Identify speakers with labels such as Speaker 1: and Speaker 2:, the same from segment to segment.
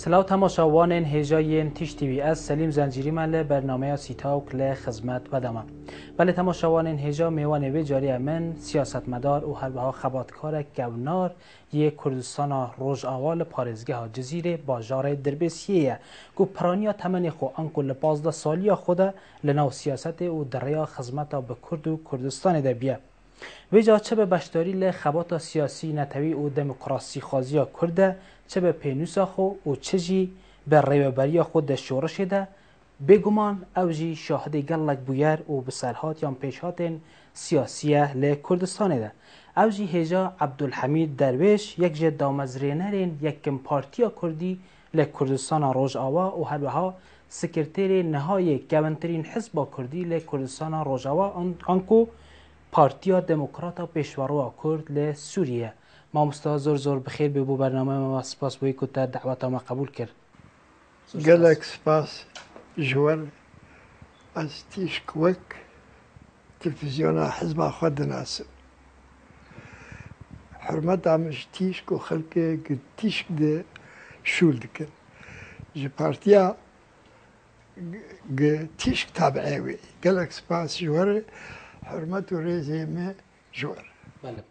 Speaker 1: سلاو تماشاوان هجای تیش تیوی از سلیم زنجیری من ل برنامه سیتاوک ل خدمت بدم. بله تماشاوان هجا میوان وی جاری من سیاستمدار و هر بها خباتکار گونار یک کردستان روز اول پارزگاه جزیره باجار دربسیه گو پرانیا تمنی خو انکل لپازده سالی خود لناو سیاست و دریا خدمت به کرد و کردستان دبیه. ویجا چه به بشداری ل خبات سیاسی نتوی و دموکراسی خازی کرده چه به پینوسا خو و چه جی به ریوبری خود شورش ده بگمان او جی شاهد گلک بویر و بسالهات یا پیشهات سیاسیه ل کردستان ده او جی هجا عبدالحمید درویش یک جد دامزرینرین یکم پارتیا کردی ل کردستان روز آوا و هر سکرتیر نهایی گونترین حزب کردی ل کردستان روز آوا آنکو پارتیا دموکراتا پیشورو کرد ل سوریه. ما مستعد زور بخیر به بو برنامه ما سپاس بوی که تا دعوت ما قبول کرد.
Speaker 2: گلک سپاس جوال از تیشک وک تلفزیون حزب خود ناسب حرمت عمش تیشک و خلق تیشک ده شول دکن جی پارتیا تیشک تابعه وی گلک سپاس جوال حرمت و ریزه ما جوال.
Speaker 1: بله.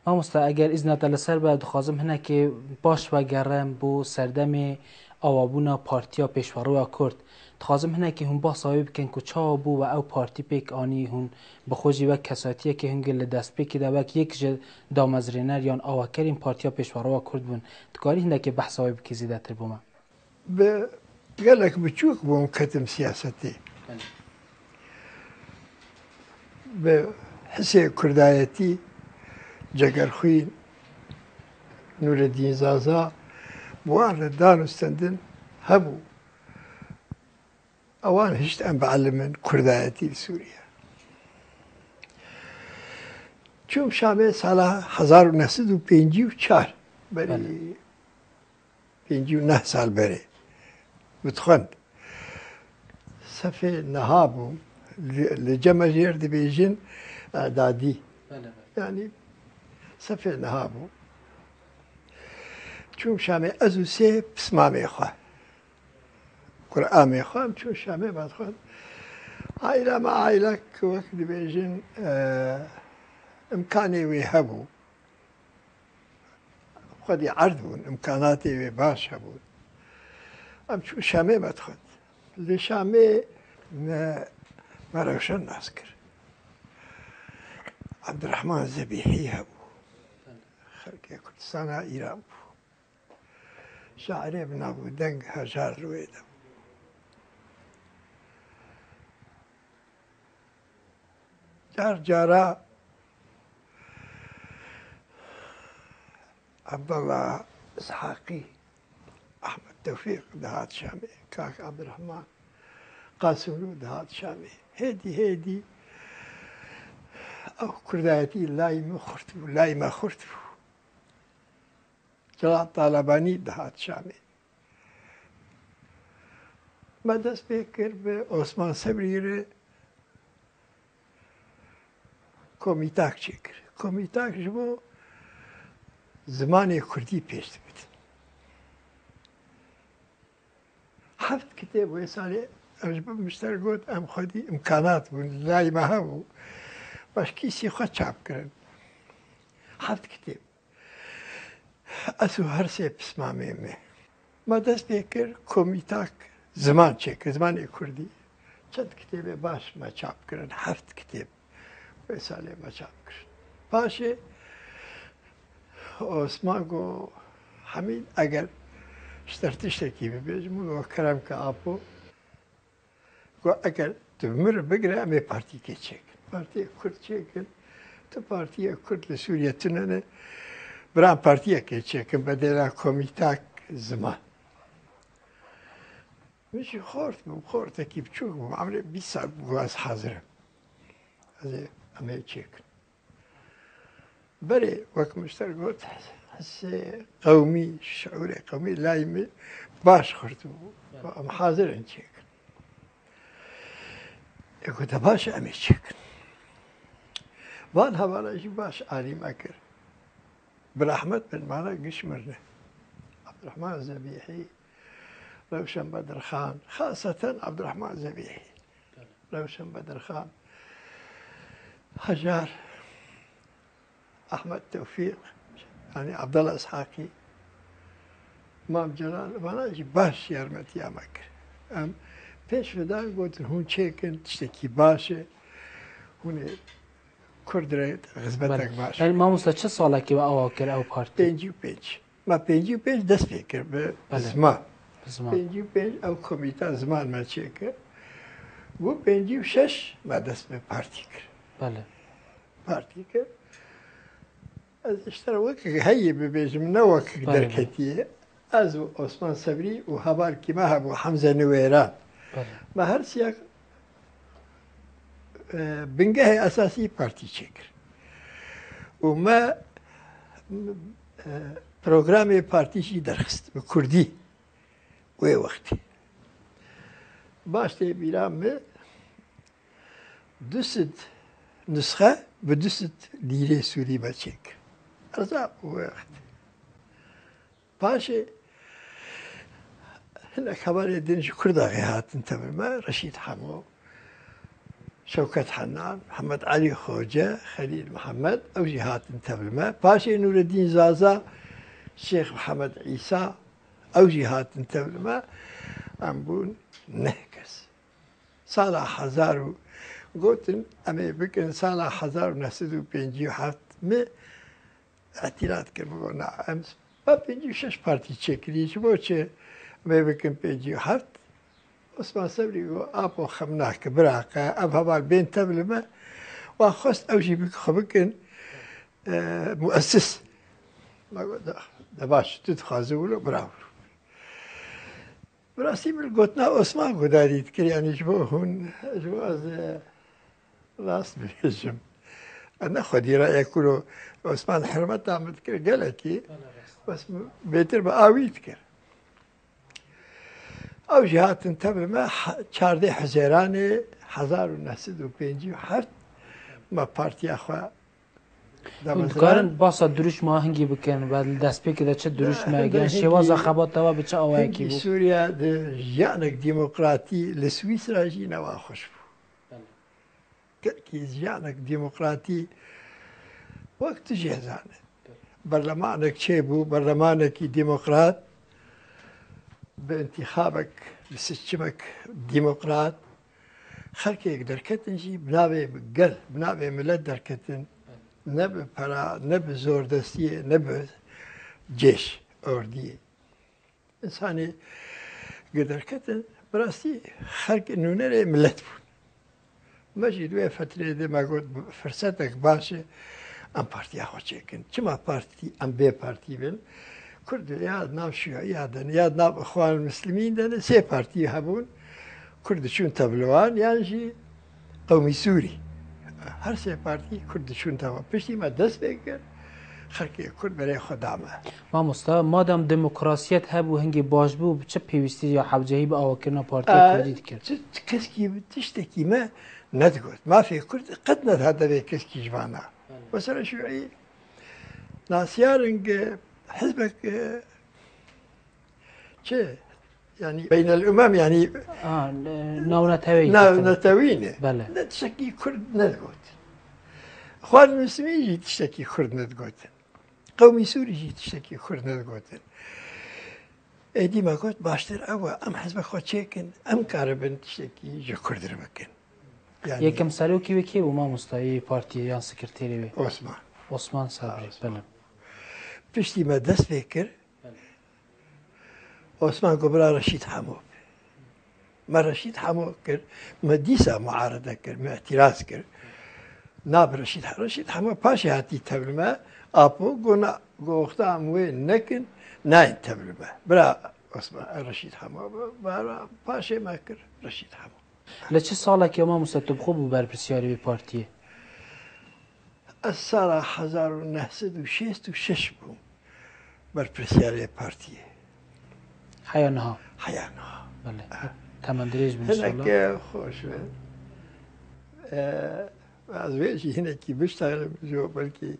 Speaker 1: ما مستعد اگر اذن تلسر بعد خازم هنه که باش و گرم بو سردم آوابونا پارتیا پیشورو کرد خازم هنه که هم با صاحب کن که چا بو و او پارتی پیک آنی هن بخوجی و کساتیه که هنگل دست پیک ده وک یک جد دامزرینر یا آوکر این پارتیا پیشورو کرد بون تکاری هنه که بحث صاحب کی زیده تر بوما
Speaker 2: به گلک بچوک بوم کتم سیاستی به حسی کردایتی جگرخوی نوردین زازا بوان دانستندن هبو اوان هشت ام بعلمن کردایتی سوریا چون شامه سال 1954 بری 59 سال بری بتخند صفه نهابو لجماهير دبيجن اعدادي يعني صفه نهابو چون شامه ازو سه بسمامي خواه قرآن خواه چون شامه بعد خواه عائلة مع عائلة وقت دبيجن امكاني ويهبو قد يعرضون امكاناتي وباش هبون ام چون شامه بعد خواه لشامه ما روشن ناسكر عبد الرحمن الذبيحي هبو خلق كردستان إيران شاعر ابن أبو دنگ هجار رويدا جارا عبد الله إسحاقي أحمد توفيق دهات شامي كاك عبد الرحمن قاسم دهات شامي هيدي أو كرداتي لاي ما خرتبو جلال طالباني دهات شامي ما دست بكر بعثمان صبري كوميتاك چكر كوميتاك جبو زمان كردي پیشت بید هفت كتاب ويسالي أجب مشتر قلت أم خدي إمكانات لاي ما هبو باش كيسي خود چاپ کرن هفت کتاب اسو هر سه بسمامه مه ما دست بکر کمیتاک زمان چکر زمان کردی چند کتاب باش ما چاپ کرن هفت کتاب و ساله ما چاپ کرن باشه عثمان گو حمید اگر اشترتشتکی ببیجمون و کرم که آپو گو اگر تمر بگره امی پارتی که چکن پارتی کرد چکن تو پارتی کرد لسوریه تنانه برام پارتیه که چکن بدلا کمیتاک زمان میشه خورد اکی بچوک بوم عمره 20 سال بواز حاضرم از امی چکن بره وقت مشتر گفت حسه قومی شعور قومی لایم باش خورد بوم ام حاضرن چکن گفت باش امی چکن وان هوالاشی باش عالم اکر برحمت من مالا قش مرنه عبد الرحمن الذبيحي روشن بدر خان، خاصة عبد الرحمن زبيحي، روشن بدر خان، حجار، أحمد توفيق، يعني عبد الله إسحاقي، مام جلال، ماناجي باش يارمتي أمك. أم پیش ودا قلت هون چیکن تشتکی باشه، هون کردره خدمتک باشه.
Speaker 1: یعنی مامۆستا چه ساڵێکی بە ئەوە کرد ئەو پارتی؟
Speaker 2: 55 ما 55 دەست پێ کرد بە زمان. 55 ئەو کۆمیتا زمانمان چێ کرد بۆ 56 ما دەست بە پارتی کرد. پارتی کرد. ئەس ئێشتا وەک هەیە ببێژم نەوەک دەرکەتیە، ئەز و عوسمان سەبری و هەبارکی ما هەبوو حەمزە نوێران. ما هەرچیەک بنگەهی ئەساسی پارتی چێ کرد. و ما پرۆگرامی پارتیشی دەرخست بە کوردی وێ وەختی. باش تێ بیرام me دوست نسخە بە دوست لیرê Sûrî me çêk. Erza wê wextê. Paşê hinek hevalê din ji Kurdaxê hatin tevil me, Reşîd Hemo, Şewket Henan, Mihemed Elî Xoce, Xelîl Mihemed, ew jî hatin tevil me. Paşê Nûreddîn Zaza, Şêx Mihemed İsa, ew jî hatin tevil me. Em bûn neh kes. Sala hezar û gotin em ê bikin sala 1957 me اعتراض کرد بگو نه ام با 56 پارتی چکری چه بو چه می بکن 57 عثمان صبری گو آبو خمناک براقه اب هوال بین تبلمه و خواست اوجی بکن مؤسس ما گو ده باش تتخازه ولو براو براستی بل گوتنا عثمان گو دارید کری یعنی جبو هون جبو از راست بیشم أنا خدي رأيك كله عثمان حرمت عملت كده قالكي بس بيتر بقاويت كده أو جهات انتبه ما شاردي حزيراني 1957 ما بارتي أخوة
Speaker 1: بکارن باسا دروش ما هنگی بکن و دست پی که چه دروش میگن شواز خبات توا به چه آوایی کی بود
Speaker 2: سوریا ده جانك ديمقراطي لسويسرا جي نوا خوش كي جانك ديمقراطي وقت جهزانه برلمانك شيبو برلمانك ديمقراط بانتخابك بسجمك ديمقراط خلك يقدر كتنجي بنابي بقل بنابي ملت دركتن نب برا نب زور دستيه نب جيش أردية إنساني قدر كتن براسي خلك إنه نرى ملت بون مجد وی فتره ده ما گفت فرصتك باشه ام پارتی ها چکن چما پارتی ام بی پارتی بین کرد یاد نام شیعی یادن یاد نام اخوان المسلمین دن سه پارتی هبون کرد چون تبلوان یعنی جی قومی سوری هر سه پارتی کرد چون تبلوان پشتی ما دست بکر خلقی کرد برای خدامه
Speaker 1: ما مستا مادام دموکراسیت هبو هنگی باش بو چه پیوستی یا حوجهی به آوا کردن پارتی کردی کرد
Speaker 2: کسی تشتکی ما ندقت ما في كرد قد هذا ذيك جوانا مثلا شيوعي ناسيارنج حزبك شيء يعني بين الامم يعني نتوينه
Speaker 1: بله
Speaker 2: تشتكي كرد ندقت اخوان المسلمين يجي تشتكي كرد ندقت قومي سوري يجي تشتكي كرد ندقت ايدي ما قلت باشتر اوا ام حزبك خو تشيكن ام كاربن تشتكي جو كرد ربكن
Speaker 1: یکم سلوکی و کی و ما مستایی پارتی یا سکرتری وی عثمان صبری بله
Speaker 2: پشتی ما دست بکر عثمان قبلا رشید حمو ما رشید حمو کر ما دیسا معارضه کر ما اعتراض کر ناب رشید حمو پاشی هاتی تبلمه آپو گوختا اموی نکن ناین تبلمه برا عثمان رشید حمو برا پاشی ما کر رشید حمو
Speaker 1: لچه ساله که ما مستطب خوب بر پرسیاری به پارتیه؟
Speaker 2: از سال 1966 بوم بر پرسیاری پارتیه
Speaker 1: حیانها
Speaker 2: حیانها
Speaker 1: بله تمام دریج بینشالله
Speaker 2: هناك خوش از ویجی هناکی بشتغل جو بلکه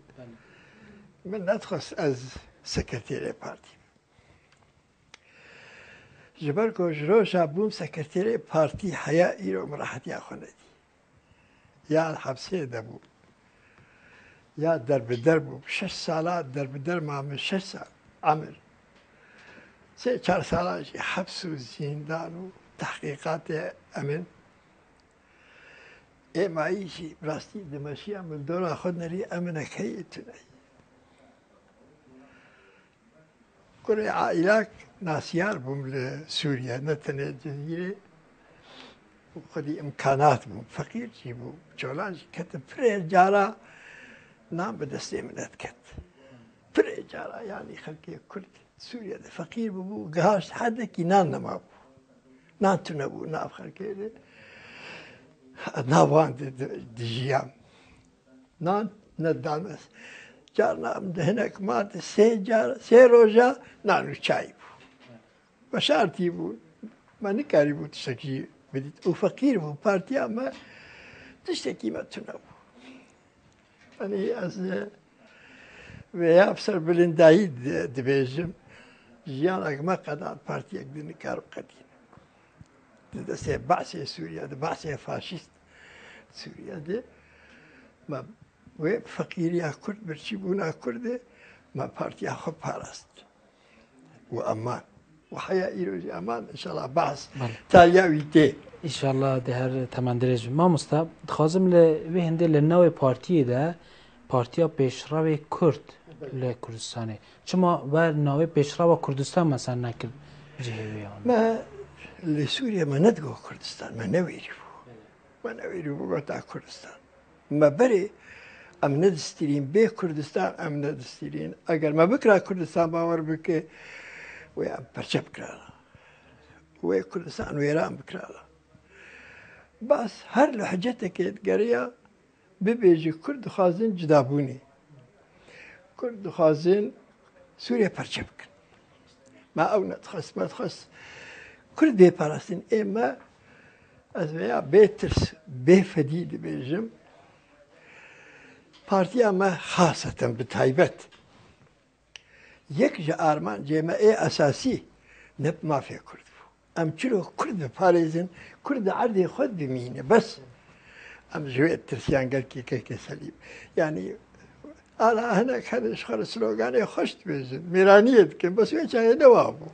Speaker 2: من ندخست از سکرتیری پارتی جبر کوجرو شابوم سکرتری پارتی حیا ایرو مراحتی آخوندی یا حبسه دبو یا در بو 6 سالات در ما 6 سال عمل 3-4 سالات حبس و زندان و تحقیقات امن معيشي براستي دمشي من دورة أخذنا لي أمنا كيتنا كل عائلات ناسيار بوم لسوريا نتنا الجزيرة وخدي إمكانات بوم فقير جيبو جولان كتب فرير جارا نام بدستي من أتكت فرير جارا يعني خلقي كل سوريا فقير بوم قهاش حدا كي نان نما نان تنبو ناف خلقي ناوان دجيام نان ندانس جارنا هناك مات سي روجا نانو شاي بشارتي بو ما نكاري بو تشتكي بديت وفقير بو بارتيا ما تشتكي ما تنو يعني از ويا افسر بلندايد دبيجم جيانك ما قدر بارتيا دي كارو قديم ده سه بعث سوريا ده بعث فاشيست سوريا ده ما و فقيريا كرد برشيبونا كرد ما بارتيا خو باراست وامان وحيا ايروج امان ان شاء الله بعث تالياويتي
Speaker 1: ان شاء الله ده هر تمندرج ما مستب خازم ل وی هنده لنوع پارتی ده پارتیا پیشرو کرد ل کردستانه چما و نوع پیشرو کردستان مثلا نکرد جهویان
Speaker 2: ما لسوريا ما ندقوا كردستان ما نويرو قطع كردستان ما بري ام ندسترين بي كردستان ام ندسترين اگر ما بكرا كردستان باور بك ويا برشا بكرا ويا كردستان ويران بكرا بس هر لحجتك يتقريا ببيجي كرد خازن جدابوني كرد خازن سوريا برشا بكن ما او نتخص ما تخص كل بي باراستين اما از veya بيترس بفديد بيجم بارتيا ما خاصة بتايبت يك ارمان جماعي اساسي نب ما في كرد ام چلو كرد باريزن كرد عرضي خود بمينه بس ام جويت ترسيان قال كي سليم يعني أنا هناك هذا شغل سلوغاني خشت بيزن ميرانية كم بس ويجي نوابو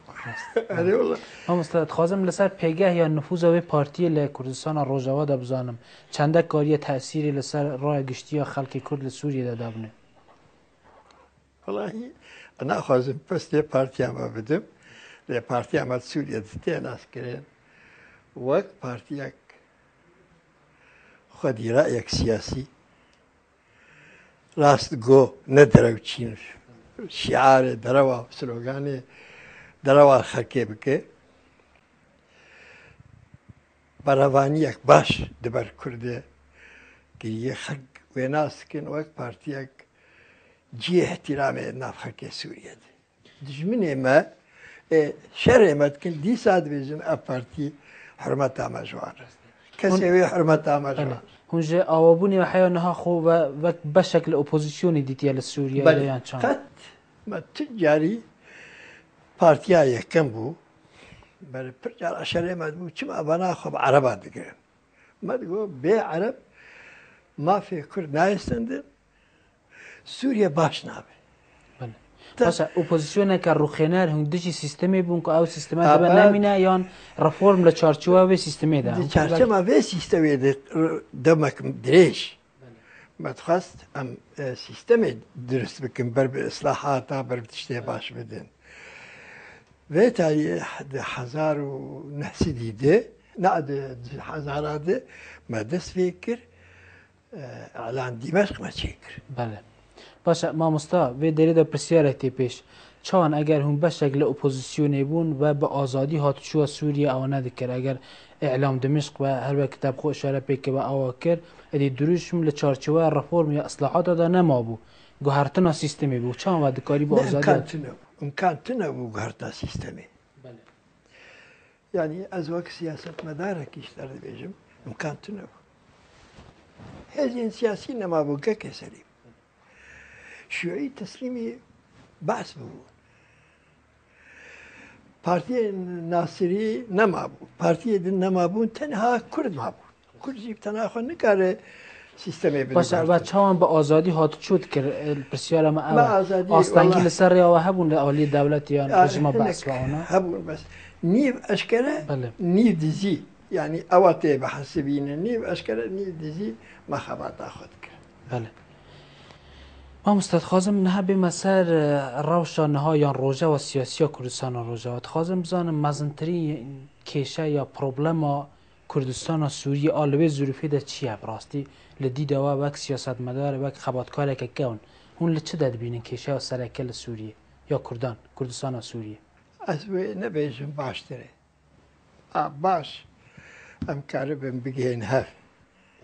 Speaker 2: هذا والله
Speaker 1: هم استاد خازم لسر پیگه یا نفوذ و پارتی ل کردستان روجاوا د بزانم چنده کاری تأثیری لسر راه گشتی یا خلق کرد سوریه دابنه
Speaker 2: والله أنا خازم بس لي بارتي ما بدم لي بارتي ما سوريا دتي ناس كرين وقت بارتيك خدي رأيك سياسي راست جو ندرو چینش شعار دروا سلوگانی دروا خلقی بکه براوانیک باش دبر کرده که یه خلق و ناس کن وقت پارتیک جی احترام ناف خلق سوریه ده دجمنه ما شر امد کن دی ساعت بیزن اب پارتی حرمت آمجوان کسی وی حرمت آمجوان
Speaker 1: هنجا آوابوني وحيا نها خو و بشكل اوبوزيسيوني ديتيا لسوريا
Speaker 2: بل قد ما تجاري بارتيا يكم بو بل برجال عشرة ما دبو كم أبنا خب عربات دقيقة ما تقول بي عرب ما في كرد نايستندر سوريا باش نابي
Speaker 1: بس اوپوزیسیون که روخنر هندشی سیستمی بون که او سیستم دبا نمینه یان رفورم لچارچوبه و سیستمی ده
Speaker 2: چارچوبه و سیستمی ده دمک دریش ما تخواست ام سیستمی درست بکن بر به اصلاحات بر تشتی باش بدن و تایی 1900 دیده نه ده 1000 ده ما دست فکر اعلان دمشق ما چیکر
Speaker 1: بله باشه ما مستا و دری دا پرسیارتی پیش چان اگر هم به شکل اپوزیسیونی بون و به آزادی هاتشو سوریه او ندکر اگر اعلام دمشق و هر وقت کتاب خو اشاره پیک و او کر ادی دروشم لچارچوبه رفورم یا اصلاحات دا نما بو گوهرتنا سیستمی بو چان و دکاری با آزادی
Speaker 2: امکان تنبو گوهرتنا سیستمی
Speaker 1: بله
Speaker 2: يعني ازواج سياسة مدارك يشتغل بيجم امكان تنبو هذين سياسيين ما بوكا كسليم شيوعي تسليمي بعث بو پارتی ناصری نما بود پارتی دن نما بود تنها کرد ما بود کرد جیب تنها خود نکاره سیستمی بده
Speaker 1: باشه و چون به آزادی هات شد که بسیار ما
Speaker 2: آزادی
Speaker 1: آستانگی لسر یا هبون عالی دولتیان رژیم بس و آنها
Speaker 2: هبون بس نیو اشکره
Speaker 1: بله
Speaker 2: نیو دیزی یعنی اواته به حسبینه نیو اشکره نیو دیزی مخابات خود کرد
Speaker 1: بله ما مستخازم نه به مسر روشا نها یا روژه و سیاسی کردستان و روژه خازم بزنم مزنتری کیشه یا پروبلم کردستان و سوریه آلوه ظروفی ده چیه براستی لدی دوا وک سیاست مدار وک خباتکار که کون هون لچه داد بینن کیشه و سرکل سوریه یا کردستان و سوریه
Speaker 2: از وی نبیشم باشتره باش ام کاربم بگین هف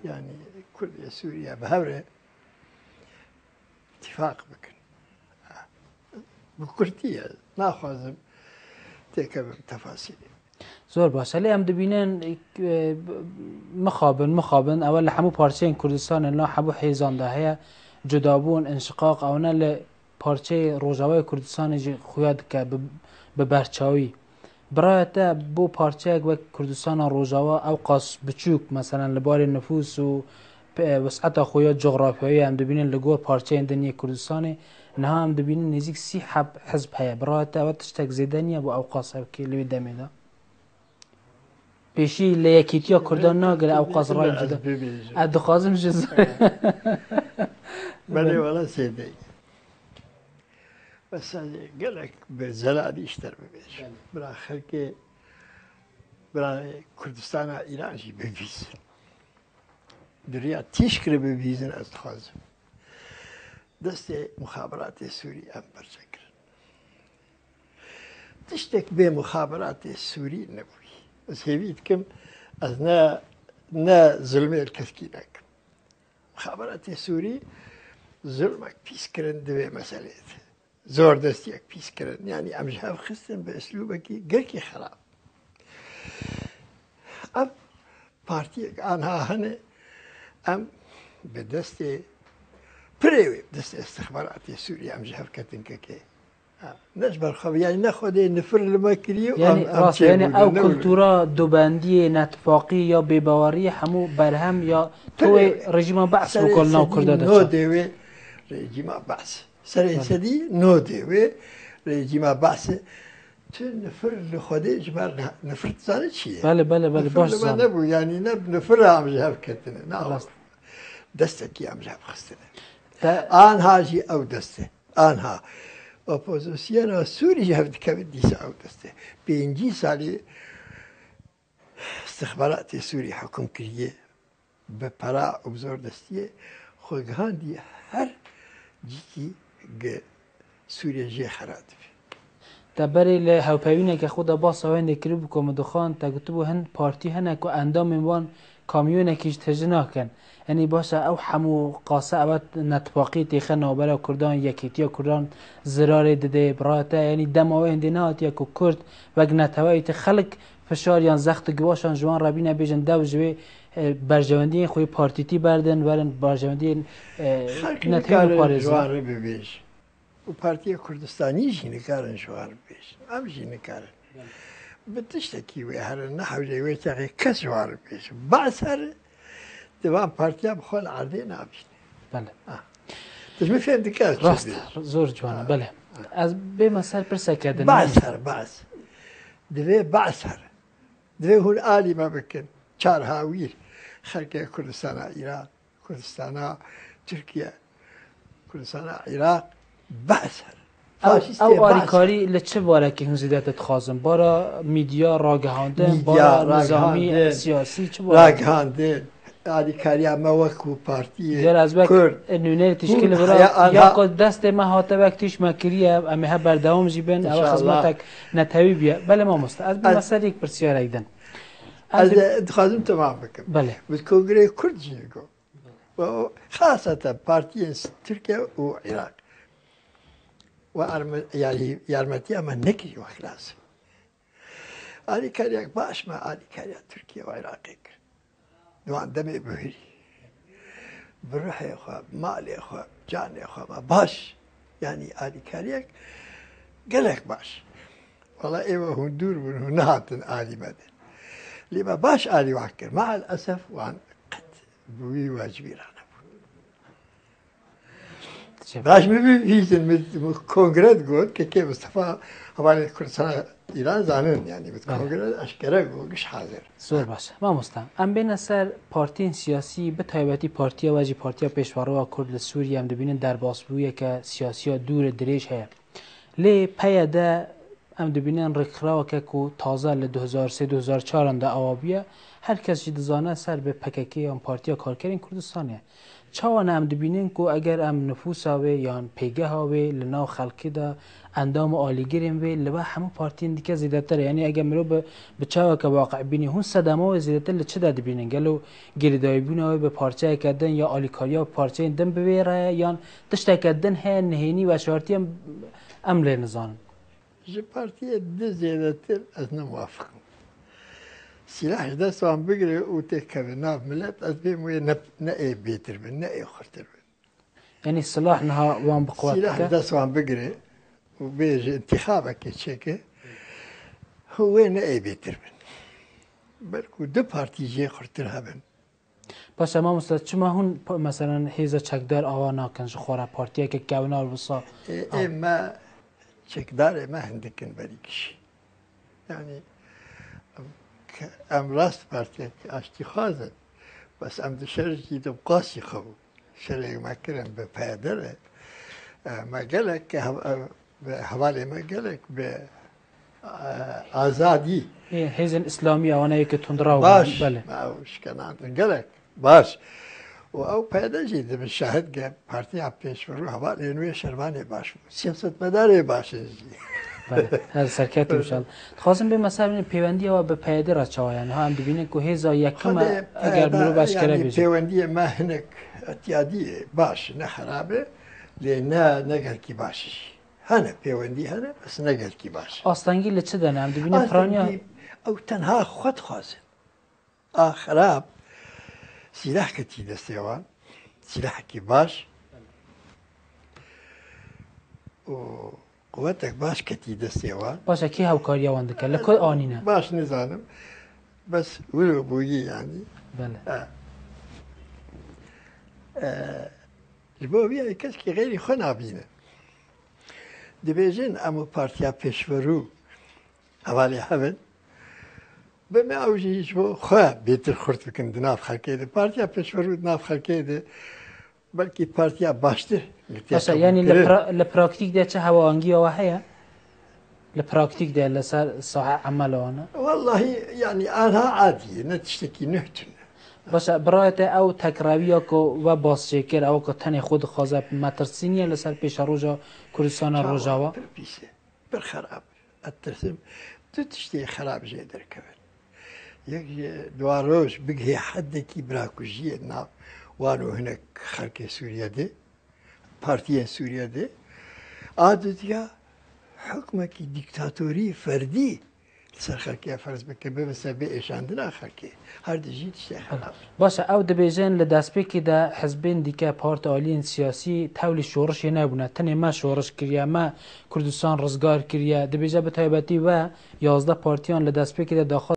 Speaker 2: یعنی کرد سوریه به هوره اتفاق بکن بکردیه نخوازم تکبم تفاصیلی
Speaker 1: زور باشه ولی هم دبینن مخابن اول همو پارچه کردستان لا همو حیزان ده جدابون انشقاق او نه پارچه روجاوی کردستان جی خویاد که به برچاوی برای تا بو پارچه و کردستان روجاوا او قاس بچوک مثلا لبار نفوس و وسعت خویاد جغرافیایی هم دبینن لگور پارچه دنیا کردستان نه هم دبینن نزیک 30 حزب هیا برای تا تشتک زیدنیا بو او قاس که لوی دمیده پیشی لیکیتیا کردان ناگر او قاس رای جدا ادخازم جز
Speaker 2: بله والا سیدی بس قالك بزلادي اشتر ببيش برا خلقي برا كردستان ايران جي ببيز دريا تشكر ببيزن از خازم دست مخابرات سوري ام برشكر تشتك بمخابرات سوري نبوي بس هيفيت كم از نا ظلمي الكثكينك مخابرات سوري ظلمك بيس كرن دوي مسألة زور دستيك بيس كرن يعني ام جهاف خستن باسلوبك قركي خراب ام بارتيك انها هنه ام بدستي بريوي بدستي استخبارات سوريا ام جهاف كتنككي نجبر خب يعني ناخذ نفر لما كريو
Speaker 1: يعني راست يعني او كلتورا دوبندی نتفاقی یا بیباوری همو برهم یا تو رژیم بعث بکلنا و کرده
Speaker 2: نو دیوی رژیم بعث سر سدی نو دیوی رژیم بعث تو نفر لخوده جبر نفر تزانه چیه
Speaker 1: بله باش
Speaker 2: زانه نبو يعني نفر هم جهاف كتنه نا دستك هم جهاف خستنه آنها جي او دسته آنها اپوزیسیون سوری جهت کبد دیس او دسته 5 سالی استخبارات سوری حکم کریه به پرا ابزار دستیه خوگهان دی هر جیکی سوری جه خراب
Speaker 1: تبری له هاوپوینه که خود باس وین کریب کوم دخان تا گتبو هن پارتی هن کو اندام وان کامیونه کیش تجنا کن یعنی باشه او همو قاسه اوت نتفاقی تیخه نوبره کردان یکیتیا کردان زرار دده براته یعنی دم او اندینات یا کو کرد وگ نتوایت خلق فشار یا زخت گواشان جوان ربینه بیجن دو جوی برجواندی خوی پارتیتی بردن ورن برجواندی
Speaker 2: نتیجه پاریز جوان رو ببیش و پارتی کردستانی جی نکارن جوان ببیش ام جی نکارن بتشتكي وياها نحو جاي تاعي كاس جوار بيش بعثر دوام بارتيا بخول عردين عبين
Speaker 1: بله
Speaker 2: تش ما فهمت كاس
Speaker 1: راست زور جوانا بله از بمثال برسا كدن
Speaker 2: بعثر دوي بعثر دوي هون آلي ما بكن چار هاوير خلقه كردستان عراق كردستان تركيا كردستان عراق بعثر
Speaker 1: او آریکاری لچه باره که هنزیدت تخازم بارا میدیا راگهاندن بارا نظامی سیاسی چه باره
Speaker 2: راگهاندن آریکاری اما وکو پارتی
Speaker 1: کرد نونه تشکیل برا یا قد دست ما هاته وقتیش مکریه امی ها بردوام جیبن او خزمتک نتوی بیا بله ما مست از بمثل یک پرسیار ایدن
Speaker 2: از تخازم تمام بکن
Speaker 1: بله
Speaker 2: بس کنگره کرد جیگو خاصة بارتي تركيا وعراق يعني يارمتي أما نكري وخلاص أنا كاريك باش ما أنا كاريك تركيا وعراقك دوان دمي بهري بروحي يا أخوة مالي يا أخوة جاني يا أخوة ما باش يعني أنا كاريك قالك باش والله ايوه هندور من نهاتن آلي مدن لما باش آلي وعكر مع الأسف وعن قد بوي واجبي رانا باش مبي فيزن من كونغرس قلت كي مصطفى حوالي كل سنة ایران زانن یعنی به کنگره اشکره گوش حاضر
Speaker 1: زور باشه ما مستم ام بین سر پارتی سیاسی به تایبەتی پارتیا واجی پارتیا پیشوارو کرد لسوریه ام دبینن در باسبویه که سیاسی دور دریش هست لی پیاده ام دبینن رکراو که کو تازه ل 2003 2004 انده اوابیه هر کس جد زانه سر به پککی ام پارتیا کارکرین کردستانه چاوان ام دبینن کو اگر ام نفوس هاوی یا پیگه هاوی لنا خلقی دا اندام عالیگیریم وی لبا همه پارتین دیگه زیادتره یعنی اگر مرو به چاوا که واقع بینی هون صدمه و زیادتر لچه داد بینن گلو گریدای بینه به پارچه کردن یا آلیکاریا پارچه دم ببیره یا تشت کردن ها نهینی و شارتی ام لنزان
Speaker 2: جه پارتی ده زیادتر از نموافقم سلاح دست وان بگیره او تکه ناف ملت از بیموی نه بیتر بن نه خورتر بن
Speaker 1: یعنی سلاح نها وان بقوات
Speaker 2: سلاح دست وان بگیره وبيجي انتخابك تشيكي هو نه بيتر من بركو دو بارتي جي خرترها بن
Speaker 1: باشه ما مستد چما هون مثلا هیزا چکدار آوانا کنج خورا پارتیا که گونار بسا
Speaker 2: ما چکدار ما هندكن بريكش يعني ام راست بارتيا اشتي خازن بس ام دشر جيدو قاسي خو شلي ما كرم بپادره ما قالك حوالی ما گلک به آزادی
Speaker 1: هیزن اسلامی آنایی که تندراو
Speaker 2: باش
Speaker 1: بله
Speaker 2: باش کنان گلک باش و او پیدا جیده به شاهد که پارتی پیش برو حوالی نوی شروانی باش سیاست مداری باش
Speaker 1: بله از سرکت میشال خواستم به مثلا پیوندی و به پیاده را چه یعنی ها هم ببینید که هیزا یکم اگر مرو باش کرده
Speaker 2: یعنی پیوندی ما هنک اتیادی باش نه خرابه لی نه گل کی باشش هنه پیوندی هنه بس نگل کی باش
Speaker 1: آستانگی لچه دانه هم دبینه پرانیا
Speaker 2: او تنها خود خوازن خراب سلاح کتی دستیوان سلاح کی باش و قوتك باش کتی دستیوان
Speaker 1: باشه کی هاوکاری وانده که لکه آنینه
Speaker 2: باش نزانم بس ولو بویی یعنی
Speaker 1: بله
Speaker 2: جبو بیایی کس که غیری خو نابینه دبیجن امو پارتیا پیشورو حوالی هبن به ما اوجی جبو خواه بیتر خورد بکن دناف خلقه ده پارتیا پیشورو دناف خلقه ده بلکی پارتیا باشتر
Speaker 1: باشه یعنی لپراکتیک ده چه هوانگی و هیا لپراکتیک ده لسر صحة عمل وانا
Speaker 2: والله يعني أنا عادي نتشتكي نهتن
Speaker 1: باشه برایت او تکراری کو و بازشکر او که تن خود خوازه مترسینیه لسر پیش روژا کردستان روژاوا
Speaker 2: بربيسه بالخراب الترسم تشتي خراب جاي دركبن يك دواروش بقي حد كي براكوجيه نا وانو هناك خلق سوريا دي بارتيا سوريا دي عادتها حكمك ديكتاتوري فردي سر خلقی فرض بکن به مسابقه ایشاندن خلقی هر دیجی تشته خلاف
Speaker 1: باشه او دبیجن لدسپی که ده حزبین دیگه پارت آلین سیاسی تولی شورش نبونه تنه ما شورش کریه ما کردستان رزگار کریه دبیجه به تایبتی و 11 پارتیان لدسپی که ده داخل